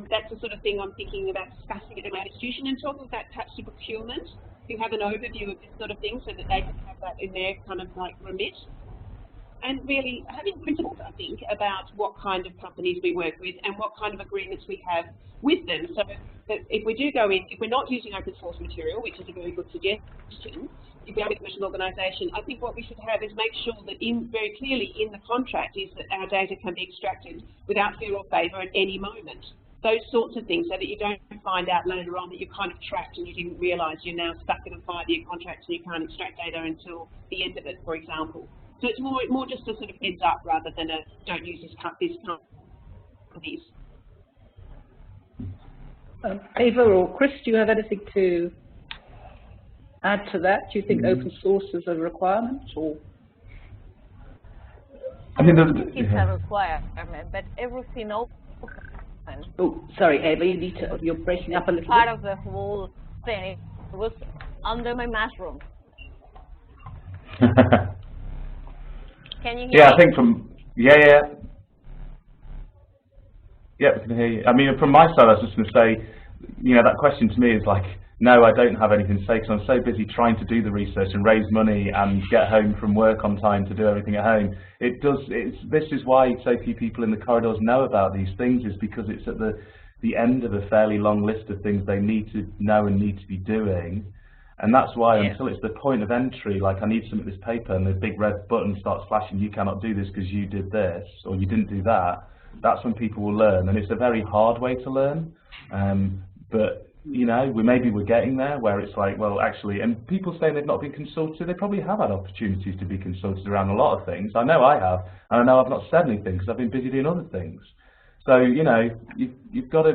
That's the sort of thing I'm thinking about discussing at my institution, and talking about perhaps to procurement, who have an overview of this sort of thing so that they can have that in their kind of like remit. And really having principles, I think, about what kind of companies we work with and what kind of agreements we have with them. So that if we do go in, if we're not using open source material, which is a very good suggestion, if we have a commercial organisation, I think what we should have is make sure that very clearly in the contract is that our data can be extracted without fear or favour at any moment. Those sorts of things, so that you don't find out later on that you're kind of trapped and you didn't realise you're now stuck in a 5-year contract and you can't extract data until the end of it, for example. So it's more just a sort of heads up rather than a don't use this companies. Ava or Chris, do you have anything to add to that? Do you think open source is a requirement, or? I don't think it's a requirement, but everything open. Oh, sorry, Ava, you're breaking up a little bit. Part of the whole thing. It was under my mushroom. Can you hear me? I think from, yeah, we can hear you. I mean, from my side, I was just going to say, that question to me is like, no, I don't have anything to say, because I'm so busy trying to do the research and raise money and get home from work on time to do everything at home. This is why so few people in the corridors know about these things, is because it's at the end of a fairly long list of things they need to know and need to be doing. And that's why until it's the point of entry, like I need some of this paper, and the big red button starts flashing, you cannot do this because you did this, or you didn't do that, that's when people will learn. And it's a very hard way to learn. But maybe we're getting there, where it's like, well, actually, and people saying they've not been consulted, they probably have had opportunities to be consulted around a lot of things. I know I have, and I know I've not said anything because I've been busy doing other things. So, you've got to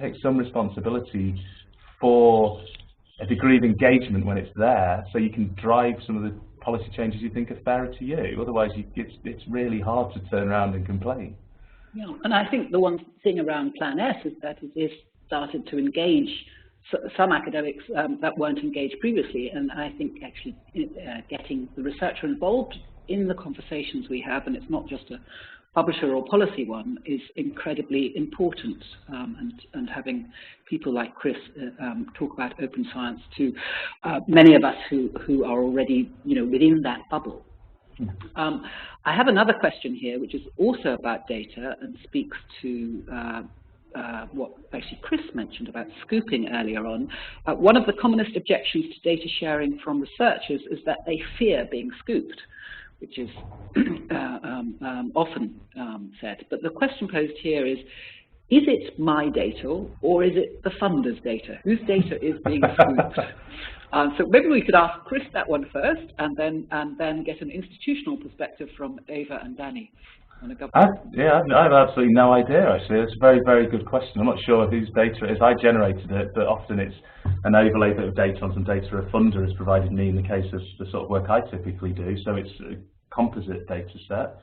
take some responsibility for a degree of engagement when it's there, so you can drive some of the policy changes you think are fairer to you. Otherwise, it's really hard to turn around and complain. Yeah, and I think the one thing around Plan S is that it is started to engage some academics that weren't engaged previously, and I think actually getting the researcher involved in the conversations we have, and it's not just a publisher or policy one, is incredibly important, and having people like Chris talk about open science to many of us who are already within that bubble. I have another question here, which is also about data and speaks to what actually Chris mentioned about scooping earlier on. One of the commonest objections to data sharing from researchers is that they fear being scooped, which is often said. But the question posed here is it my data or is it the funder's data? Whose data is being scooped? So maybe we could ask Chris that one first, and then get an institutional perspective from Ava and Danny. Yeah, I have absolutely no idea, actually. It's a very, very good question. I'm not sure whose data it is. I generated it, but often it's an overlay bit of data on some data a funder has provided me in the case of the sort of work I typically do. So it's a composite data set.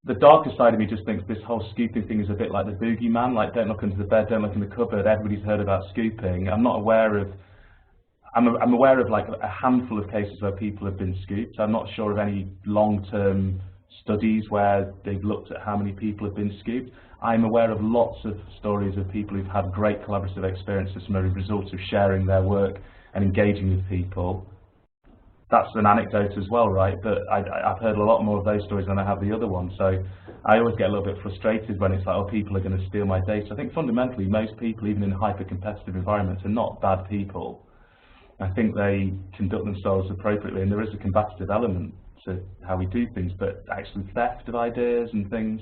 The darker side of me just thinks this whole scooping thing is a bit like the boogeyman, like don't look under the bed, don't look in the cupboard. Everybody's heard about scooping. I'm aware of like a handful of cases where people have been scooped. I'm not sure of any long-term studies where they've looked at how many people have been scooped. I'm aware of lots of stories of people who've had great collaborative experiences from a result of sharing their work and engaging with people. That's an anecdote as well, right? But I've heard a lot more of those stories than I have the other one. So I always get a little bit frustrated when it's like, oh, people are going to steal my data. I think fundamentally most people, even in hyper-competitive environments, are not bad people. I think they conduct themselves appropriately, and there is a combative element to how we do things, but actually theft of ideas and things,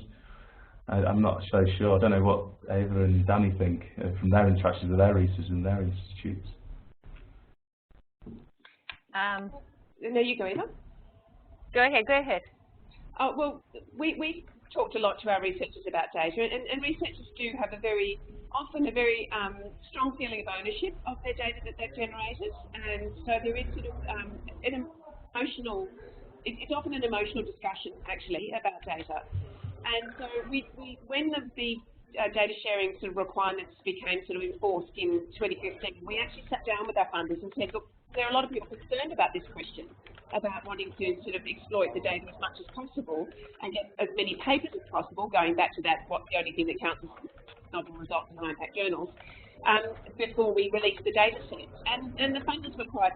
I'm not so sure. I don't know what Ava and Danny think from their interactions with their researchers and their institutes. No, you go, Ava. Go ahead. Oh, well, we talked a lot to our researchers about data, and researchers do have often a very strong feeling of ownership of their data that they've generated, and so there is sort of an emotional, it's often an emotional discussion actually about data. And so when the data sharing sort of requirements became sort of enforced in 2015, we actually sat down with our funders and said, look, there are a lot of people concerned about this question, about wanting to sort of exploit the data as much as possible and get as many papers as possible, going back to that, what's the only thing that counts as novel results in high-impact journals, before we released the data set. And the funders were quite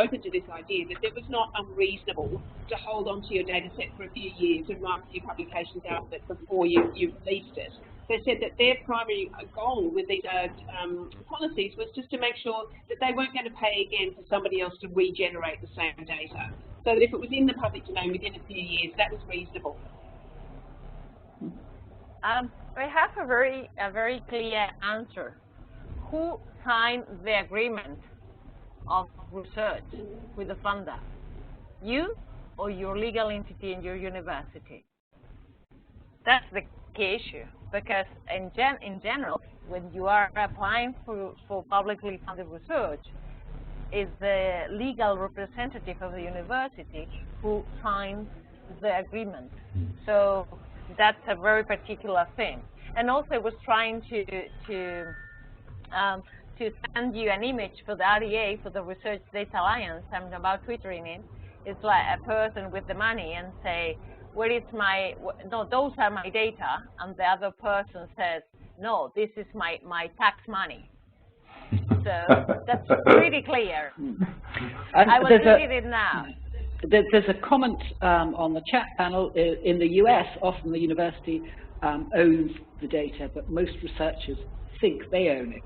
open to this idea that it was not unreasonable to hold on to your data set for a few years and write a few publications out of it before you released it. They said that their primary goal with these policies was just to make sure that they weren't going to pay again for somebody else to regenerate the same data. So that if it was in the public domain within a few years, that was reasonable. I have a very clear answer. Who signed the agreement of research with the funder? You or your legal entity in your university? That's the key issue, because in general, when you are applying for publicly funded research, it's the legal representative of the university who signs the agreement. So that's a very particular thing. And also, I was trying to send you an image for the RDA, for the Research Data Alliance. I'm about twittering it. It's like a person with the money and say, where is my, no, those are my data, and the other person says, no, this is my tax money. So that's pretty clear. I will read it now. There's a comment on the chat panel. In the US, often the university owns the data, but most researchers think they own it.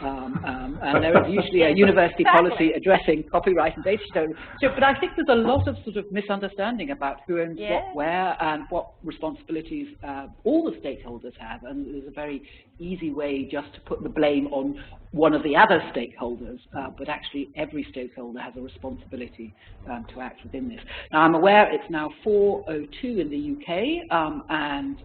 And there is usually a university policy addressing copyright and data ownership. So, but I think there's a lot of sort of misunderstanding about who owns what, where, and what responsibilities all the stakeholders have. And there's a very easy way just to put the blame on one of the other stakeholders, but actually every stakeholder has a responsibility to act within this. Now, I'm aware it's now 4:02 in the UK, and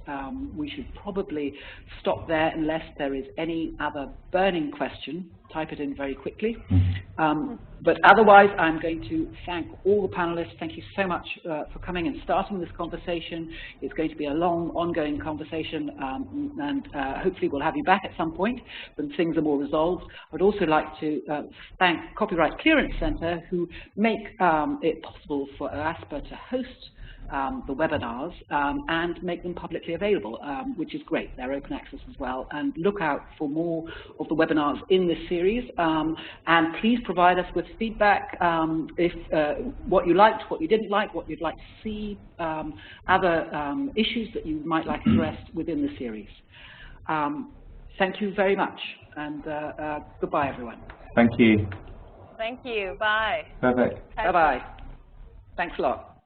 we should probably stop there unless there is any other burning question. Type it in very quickly. But otherwise, I'm going to thank all the panelists. Thank you so much for coming and starting this conversation. It's going to be a long, ongoing conversation, and hopefully we'll have you back at some point when things are more resolved. I'd also like to thank Copyright Clearance Centre, who make it possible for OASPA to host the webinars and make them publicly available, which is great. They're open access as well. And look out for more of the webinars in this series. And please provide us with feedback if what you liked, what you didn't like, what you'd like to see, other issues that you might like addressed within the series. Thank you very much, and goodbye, everyone. Thank you. Thank you. Bye. Perfect. Bye-bye. Thanks a lot.